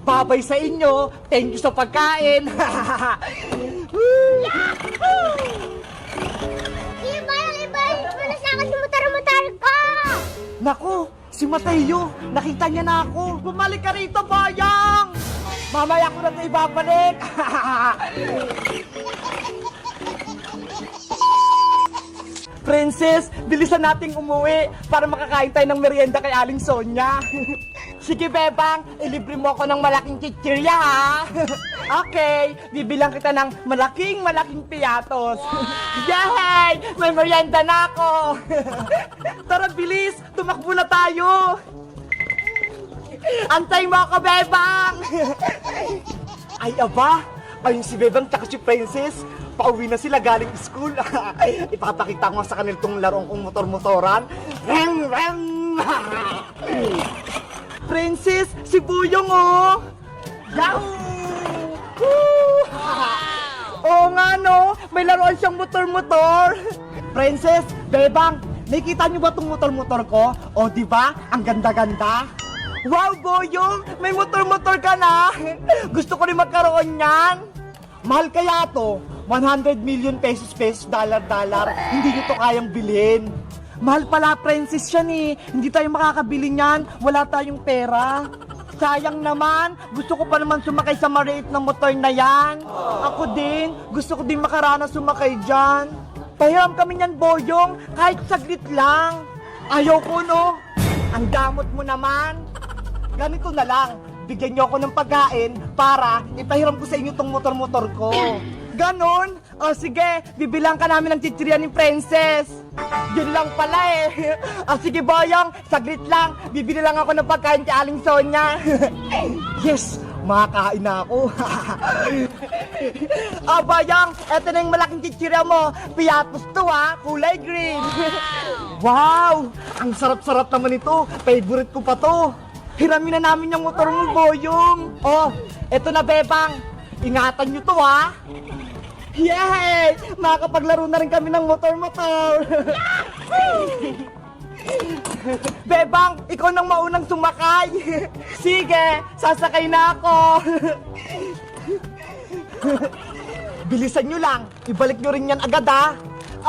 Babay sa inyo. Thank you sa pagkain. Iba, wala sa akin sumutar-mutar ko! Naku, si Mateo. Nakita niya na ako. Bumalik ka rito, Boyong. Mamaya ko na ito ibabalik. Princess, bilisan nating umuwi para makakain tayo ng merienda kay Aling Sonia. Sige, Bebang, ilibre mo ako ng malaking chichirya, ha? Okay, bibilang kita ng malaking piatos. Yay! May merienda na ako. Tara, bilis! Tumakbo na tayo! Antay mo ako, Bebang! Ay, aba! Ayun si Bebang tsaka si Princess. Pauwi na sila galing school. Ipapakita ko sa kanila itong larong kong motor-motoran. Rem, rem! Princess, si Buyong, oh! Yahoo! Oo nga, no? May laruan siyang motor-motor. Princess, Bebang, nakikita niyo ba itong motor-motor ko? O, di ba? Ang ganda-ganda. Wow, Boyong! May motor-motor ka na! Gusto ko rin magkaroon niyan! Mahal kaya to? 100 million pesos, dollar. Hindi nyo to kayang bilhin. Mahal pala, Princess, yan eh. Hindi tayo makakabili niyan. Wala tayong pera. Sayang naman. Gusto ko pa naman sumakay sa maliit na motor na yan. Ako din. Gusto ko din makaranas sumakay dyan. Pahiram kami niyan, Boyong. Kahit saglit lang. Ayaw ko, no? Ang damot mo naman. Ganito na lang. Bigyan niyo ako ng pagkain para ipahiram ko sa inyo tong motor-motor ko. Ganon? O sige, bibilang ka namin ng chichirya ni Princess. Yun lang pala eh. O sige, Boyong, saglit lang. Bibili lang ako ng pagkain kay Aling Sonia. Yes, makakain na ako. O Boyong, eto na yung malaking chichirya mo. Piatos to ha, kulay green. Wow, ang sarap-sarap naman ito. Favorite ko pa to. Hiramin na namin yung motor mo, Boyong. Oh, eto na, Bebang. Ingatan nyo to, ha? Yay! Makakapaglaro na rin kami ng motor-motor. Bebang, ikaw nang maunang sumakay. Sige, sasakay na ako. Bilisan nyo lang. Ibalik nyo rin yan agad, ha?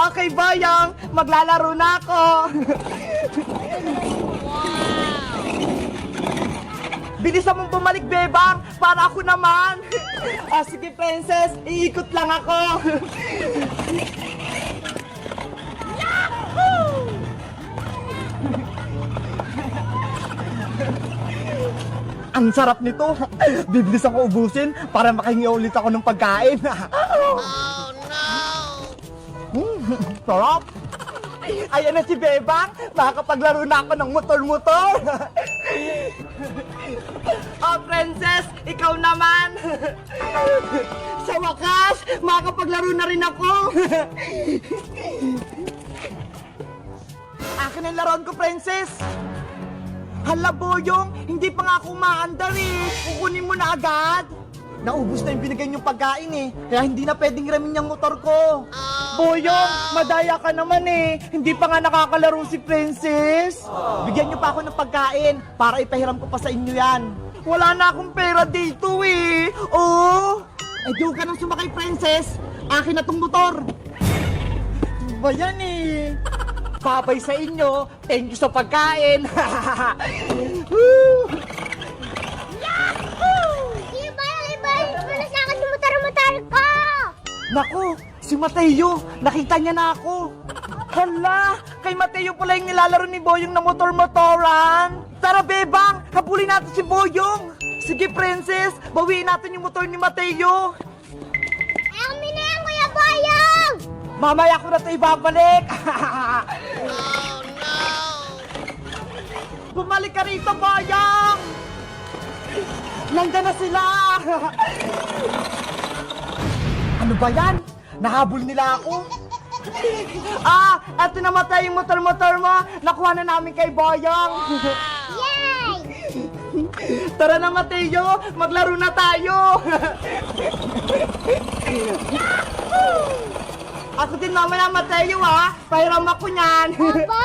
Okay, Boyong. Maglalaro na ako. Bilisan mong bumalik, Bebang, para ako naman. Sige, Princess, iikot lang ako. Ang sarap nito. Bibilisan ko ubusin para makahingi ulit ako ng pagkain. Oh, no! Sarap. Ayan na si Bebang. Makakapaglaro na ako ng motor-motor. Oh, Princess, ikaw naman. Sa wakas, makakapaglaro na rin ako. Akin ang laruan ko, Princess. Hala, Boyong, hindi pa nga ako umaandar eh. Kukunin mo na agad. Naubos na yung binigay niyong pagkain eh. Kaya hindi na pwedeng ramin yung motor ko. Boyong, madaya ka naman eh. Hindi pa nga nakakalaro si Princess. Bigyan niyo pa ako ng pagkain para ipahiram ko pa sa inyo yan. Wala na akong pera dito eh. Oo. Di ka nang sumakay, Princess. Akin na tong motor. Ba yan eh. Babay sa inyo. Thank you sa pagkain. Wala sa akin sumutar-mutar ko! Naku, si Mateo, nakita niya na ako. Hala, kay Mateo pala yung nilalaro ni Boyong na motor-motoran. Tara, Bebang, habulin natin si Boyong. Sige, Princess, bawiin natin yung motor ni Mateo. Amin na yan, Kuya Boyong! Mamaya ko na ito ibabalik. Oh, no! Bumalik ka rito, Boyong! Nandiyan na sila! Ano ba yan? Nahabol nila ako? Eto namatay yung motor-motor mo. Nakuha na namin kay Boyong. Yay! Tara na, Mateo. Maglaro na tayo. Ako din mamaya, Mateo, ha? Pahiram ako niyan. Opo!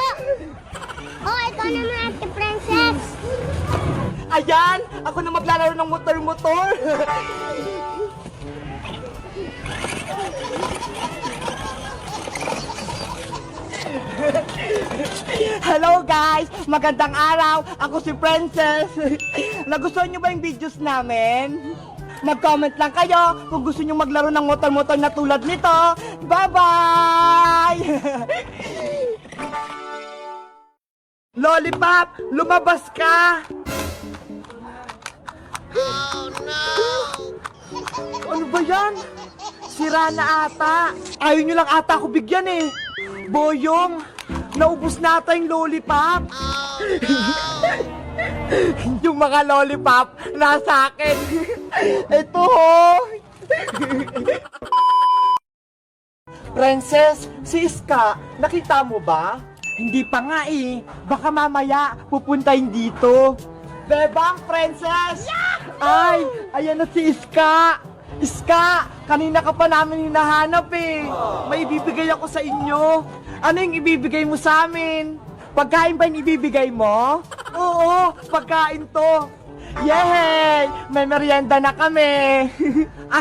Oh, ikaw naman, Ate Princess. Ayan, ako na maglalaro ng motor-motor. Hello guys! Magandang araw! Ako si Princess! Nagustuhan nyo ba yung videos namin? Mag-comment lang kayo kung gusto nyo maglaro ng motor-motor na tulad nito. Bye-bye! Lollipop, lumabas ka! Oh no! Ano ba yan? Sira na ata. Ayaw nyo lang ata ako bigyan eh. Boyong, naubos na ata yung lollipop. Yung mga lollipop nasa akin. Ito ho. Princess, si Iska, nakita mo ba? Hindi pa nga eh. Baka mamaya pupuntahin dito. Bebang, Princess! Ay, ayan na si Iska. Iska, kanina ka pa namin hinahanap eh. May ibibigay ako sa inyo. Ano yung ibibigay mo sa amin? Pagkain ba yung ibibigay mo? Oo, pagkain to. Yay! May merienda na kami.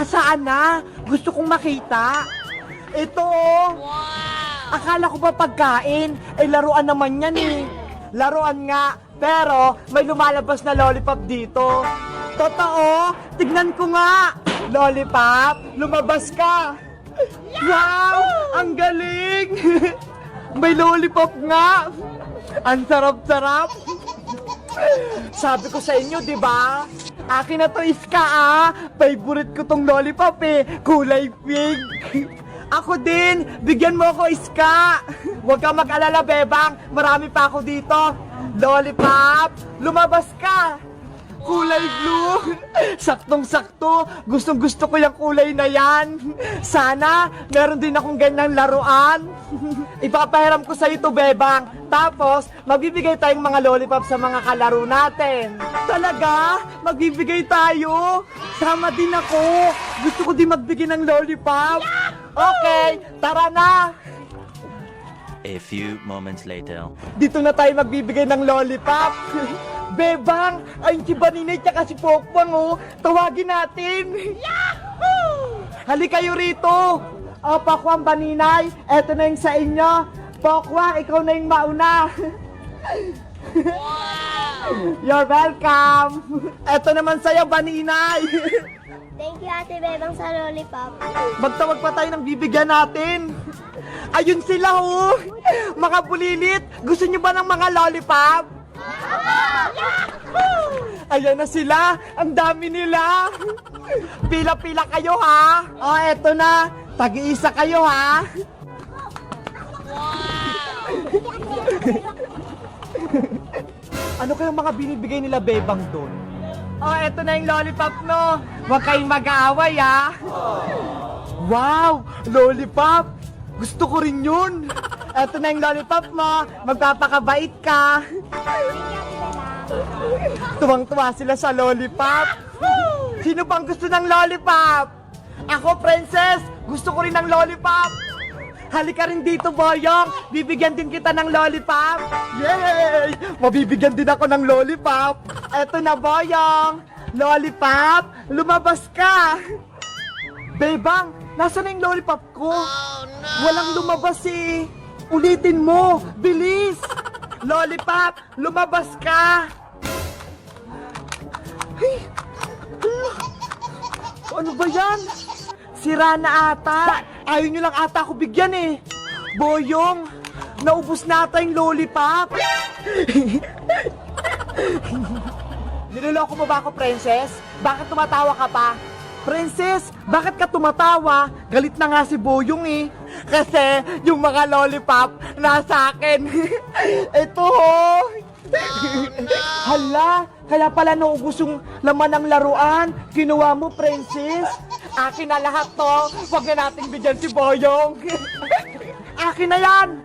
Saan na? Gusto kong makita. Ito oh. Akala ko ba pagkain? Laruan naman yan eh. Laruan nga, pero may lumalabas na lollipop dito. Totoo? Tignan ko nga. Lollipop, lumabas ka. Wow! Ang galing! May lollipop nga. Ang sarap-sarap. Sabi ko sa inyo, di ba? Akin na to, Iska ah. Favorite ko tong lollipop eh. Kulay pink. Ako din, bigyan mo ako, Iska. Huwag kang mag-alala, Bebang. Marami pa ako dito. Lollipop, lumabas ka. Kulay blue. Saktong-sakto. Gustong-gusto ko yung kulay na yan. Sana, meron din akong ganyang laruan. Ipapahiram ko sa'yo to, Bebang. Tapos, magbibigay tayong mga lollipop sa mga kalaro natin. Talaga? Magbibigay tayo? Sama din ako. Gusto ko din magbigay ng lollipop. Okay, tara na. A few moments later. Dito na tayo magbibigay ng lollipop. Bebang, ayun si Baninay tsaka si Pokpang oh. Tawagin natin. Yahoo! Halika kayo rito. Pokwang, Baninay, eto na yung sa inyo. Pokwang, ikaw na yung mauna. Wow! You're welcome. Eto naman sa'yo, Baninay. Thank you, Ate Bebang, sa lollipop. Magtawag pa tayo ng bibigyan natin. Ayun sila oh. Mga bulilit, gusto nyo ba ng mga lollipop? Ayan na sila, ang dami nila. Pila-pila kayo ha. Oh, eto na, tag-iisa kayo ha. Ano kayong mga binibigay nila, Bebang, doon? Oh, eto na yung lollipop no. Huwag kayong mag-aaway ha. Wow, lollipop. Gusto ko rin yun. Eto na yung lollipop mo. Magpapakabait ka. Tuwang-tuwa sila sa lollipop. Sino bang gusto ng lollipop? Ako, Princess. Gusto ko rin ng lollipop. Halika rin dito, Boyong. Bibigyan din kita ng lollipop. Yay! Mabibigyan din ako ng lollipop. Eto na, Boyong. Lollipop, lumabas ka. Bebang, nasa na yung lollipop ko? Oh, no. Walang lumabas eh. Ulitin mo, bilis. Lollipop, lumabas ka. Hey. Ano ba yan? Sira na ata. Ayaw nyo lang ata ako bigyan eh. Boyong, naubos na ata yung lollipop. Niloloko mo ba ako, Princess? Bakit tumatawa ka pa? Princess, bakit ka tumatawa? Galit na nga si Boyong eh. Kasi yung mga lollipop nasa akin. Ito ho. Hala, kaya pala naubos yung laman ng laruan. Kinuha mo, Princess. Akin na lahat to. Huwag na nating bigyan si Boyong. Akin na yan.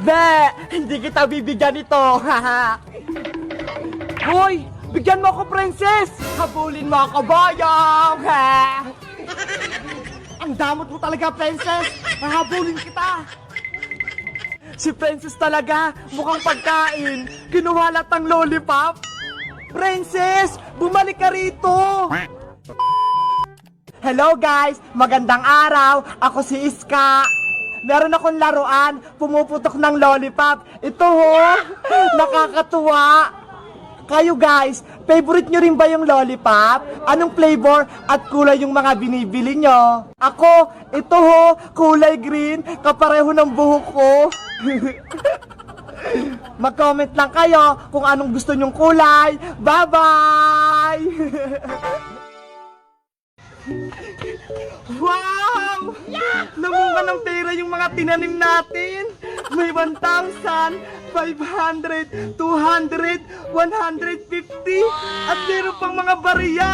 Be, hindi kita bibigyan ito. Hoy, bigyan mo ako, Princess. Habulin mo ako, Boyong. Ang damot mo talaga, Princess. Hahabulin kita. Si Princess talaga, mukhang pagkain. Kinuha lahat ng lollipop. Princess, bumalik ka rito! Hello guys, magandang araw. Ako si Iska. Meron akong laruan, pumuputok ng lollipop. Ito ho, nakakatuwa. Kayo guys, favorite nyo rin ba yung lollipop? Anong flavor at kulay yung mga binibili nyo? Ako, ito ho, kulay green, kapareho ng buhok ko. Mag-comment lang kayo kung anong gusto nyong kulay. Bye-bye! Wow! Namunga ng pera yung mga tinanim natin. May 1,000, 500, 200, 150 at meron pang mga bariya.